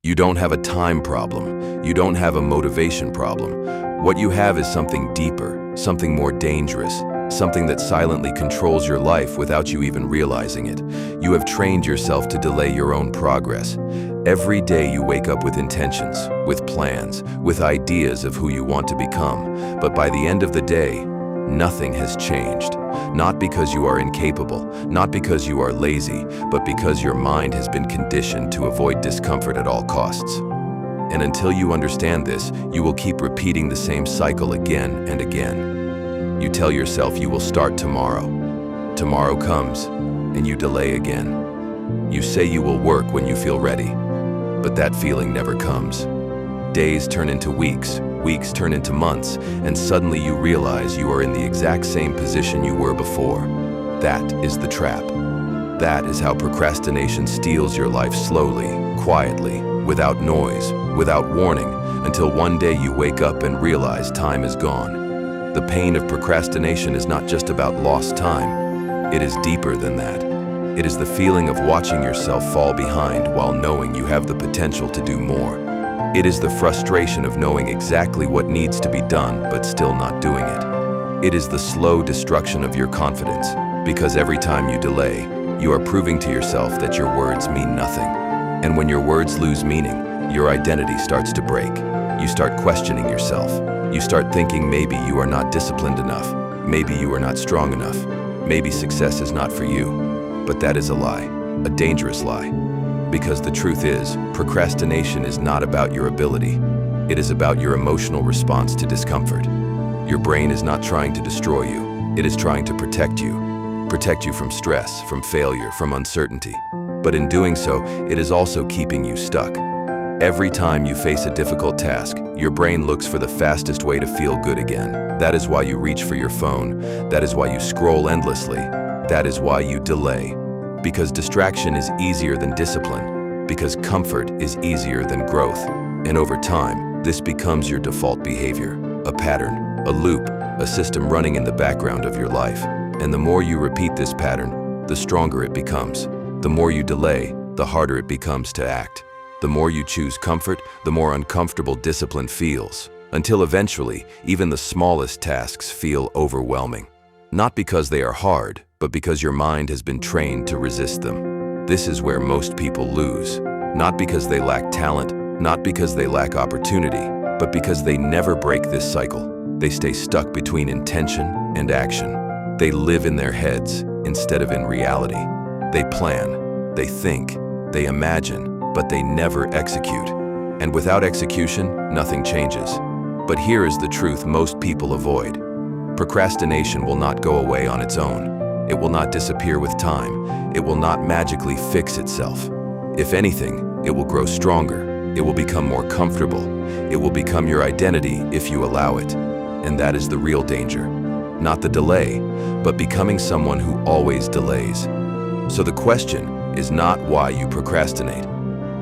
You don't have a time problem. You don't have a motivation problem. What you have is something deeper, something more dangerous, something that silently controls your life without you even realizing it. You have trained yourself to delay your own progress. Every day you wake up with intentions, with plans, with ideas of who you want to become. But by the end of the day, nothing has changed. Not because you are incapable, not because you are lazy, but because your mind has been conditioned to avoid discomfort at all costs. And until you understand this, you will keep repeating the same cycle again and again. You tell yourself you will start tomorrow. Tomorrow comes, and you delay again. You say you will work when you feel ready, but that feeling never comes. Days turn into weeks, weeks turn into months, and suddenly you realize you are in the exact same position you were before. That is the trap. That is how procrastination steals your life slowly, quietly, without noise, without warning, until one day you wake up and realize time is gone. The pain of procrastination is not just about lost time. It is deeper than that. It is the feeling of watching yourself fall behind while knowing you have the potential to do more. It is the frustration of knowing exactly what needs to be done but still not doing it. It is the slow destruction of your confidence, because every time you delay, you are proving to yourself that your words mean nothing. And when your words lose meaning, your identity starts to break. You start questioning yourself. You start thinking maybe you are not disciplined enough. Maybe you are not strong enough. Maybe success is not for you. But that is a lie, a dangerous lie. Because the truth is, procrastination is not about your ability. It is about your emotional response to discomfort. Your brain is not trying to destroy you. It is trying to protect you. Protect you from stress, from failure, from uncertainty. But in doing so, it is also keeping you stuck. Every time you face a difficult task, your brain looks for the fastest way to feel good again. That is why you reach for your phone. That is why you scroll endlessly. That is why you delay. Because distraction is easier than discipline. Because comfort is easier than growth. And over time, this becomes your default behavior, a pattern, a loop, a system running in the background of your life. And the more you repeat this pattern, the stronger it becomes. The more you delay, the harder it becomes to act. The more you choose comfort, the more uncomfortable discipline feels. Until eventually, even the smallest tasks feel overwhelming. Not because they are hard, but because your mind has been trained to resist them. This is where most people lose. Not because they lack talent, not because they lack opportunity, but because they never break this cycle. They stay stuck between intention and action. They live in their heads instead of in reality. They plan, they think, they imagine, but they never execute. And without execution, nothing changes. But here is the truth most people avoid. Procrastination will not go away on its own. It will not disappear with time. It will not magically fix itself. If anything, it will grow stronger. It will become more comfortable. It will become your identity if you allow it. And that is the real danger. Not the delay, but becoming someone who always delays. So the question is not why you procrastinate.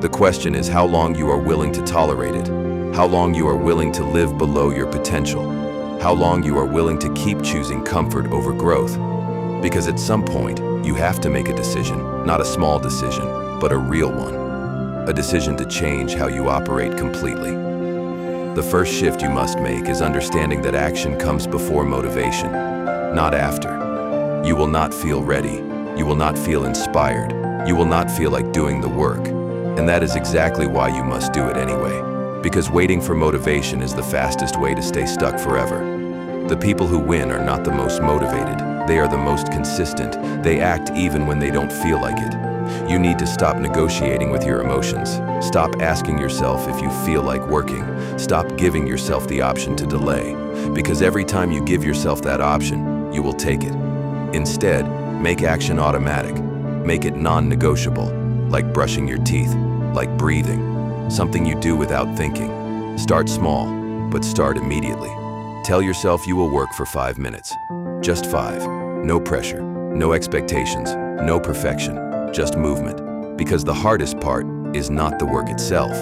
The question is how long you are willing to tolerate it. How long you are willing to live below your potential. How long you are willing to keep choosing comfort over growth. Because at some point, you have to make a decision, not a small decision, but a real one. A decision to change how you operate completely. The first shift you must make is understanding that action comes before motivation, not after. You will not feel ready. You will not feel inspired. You will not feel like doing the work. And that is exactly why you must do it anyway. Because waiting for motivation is the fastest way to stay stuck forever. The people who win are not the most motivated. They are the most consistent. They act even when they don't feel like it. You need to stop negotiating with your emotions. Stop asking yourself if you feel like working. Stop giving yourself the option to delay. Because every time you give yourself that option, you will take it. Instead, make action automatic. Make it non-negotiable, like brushing your teeth, like breathing, something you do without thinking. Start small, but start immediately. Tell yourself you will work for 5 minutes. Just 5. No pressure, no expectations, no perfection, just movement. Because the hardest part is not the work itself.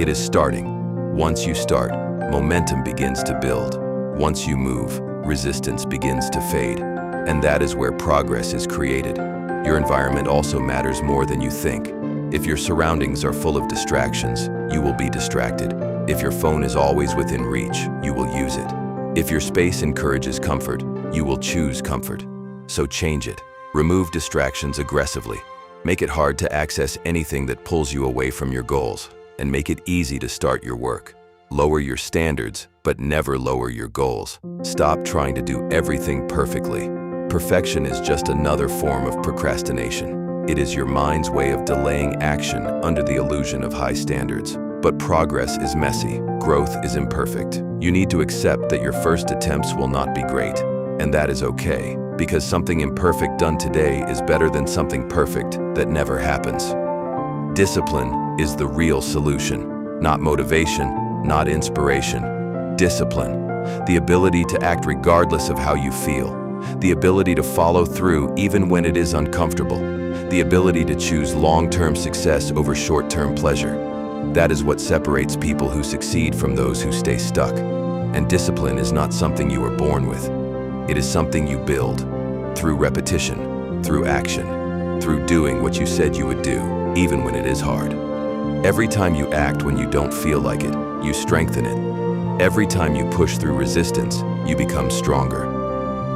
It is starting. Once you start, momentum begins to build. Once you move, resistance begins to fade. And that is where progress is created. Your environment also matters more than you think. If your surroundings are full of distractions, you will be distracted. If your phone is always within reach, you will use it. If your space encourages comfort, you will choose comfort. So change it. Remove distractions aggressively. Make it hard to access anything that pulls you away from your goals, and make it easy to start your work. Lower your standards, but never lower your goals. Stop trying to do everything perfectly. Perfection is just another form of procrastination. It is your mind's way of delaying action under the illusion of high standards. But progress is messy. Growth is imperfect. You need to accept that your first attempts will not be great. And that is okay, because something imperfect done today is better than something perfect that never happens. Discipline is the real solution. Not motivation, not inspiration. Discipline. The ability to act regardless of how you feel. The ability to follow through even when it is uncomfortable. The ability to choose long-term success over short-term pleasure. That is what separates people who succeed from those who stay stuck. And discipline is not something you are born with. It is something you build through repetition, through action, through doing what you said you would do, even when it is hard. Every time you act when you don't feel like it, you strengthen it. Every time you push through resistance, you become stronger.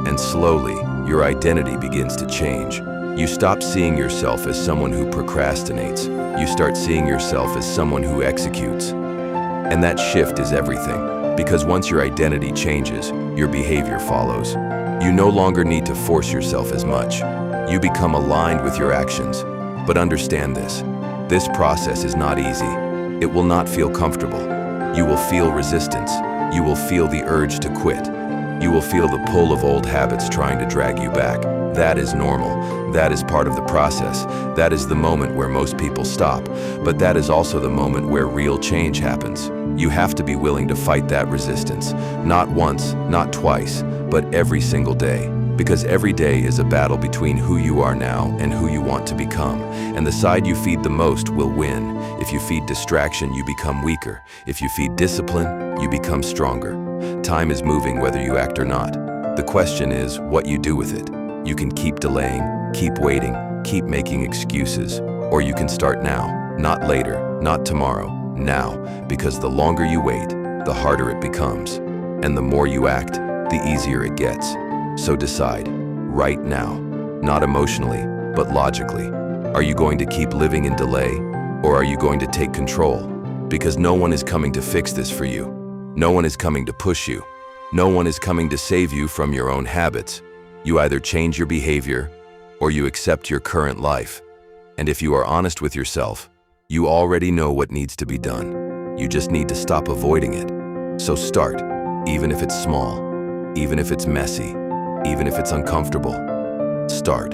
And slowly, your identity begins to change. You stop seeing yourself as someone who procrastinates. You start seeing yourself as someone who executes. And that shift is everything, because once your identity changes, your behavior follows. You no longer need to force yourself as much. You become aligned with your actions. But understand this process is not easy. It will not feel comfortable. You will feel resistance. You will feel the urge to quit. You will feel the pull of old habits trying to drag you back. That is normal. That is part of the process. That is the moment where most people stop. But that is also the moment where real change happens. You have to be willing to fight that resistance. Not once, not twice, but every single day. Because every day is a battle between who you are now and who you want to become. And the side you feed the most will win. If you feed distraction, you become weaker. If you feed discipline, you become stronger. Time is moving whether you act or not. The question is what you do with it. You can keep delaying, keep waiting, keep making excuses, or you can start now, not later, not tomorrow, now, because the longer you wait, the harder it becomes. And the more you act, the easier it gets. So decide, right now, not emotionally, but logically. Are you going to keep living in delay, or are you going to take control? Because no one is coming to fix this for you. No one is coming to push you. No one is coming to save you from your own habits. You either change your behavior, or you accept your current life. And if you are honest with yourself, you already know what needs to be done. You just need to stop avoiding it. So start, even if it's small, even if it's messy, even if it's uncomfortable. Start.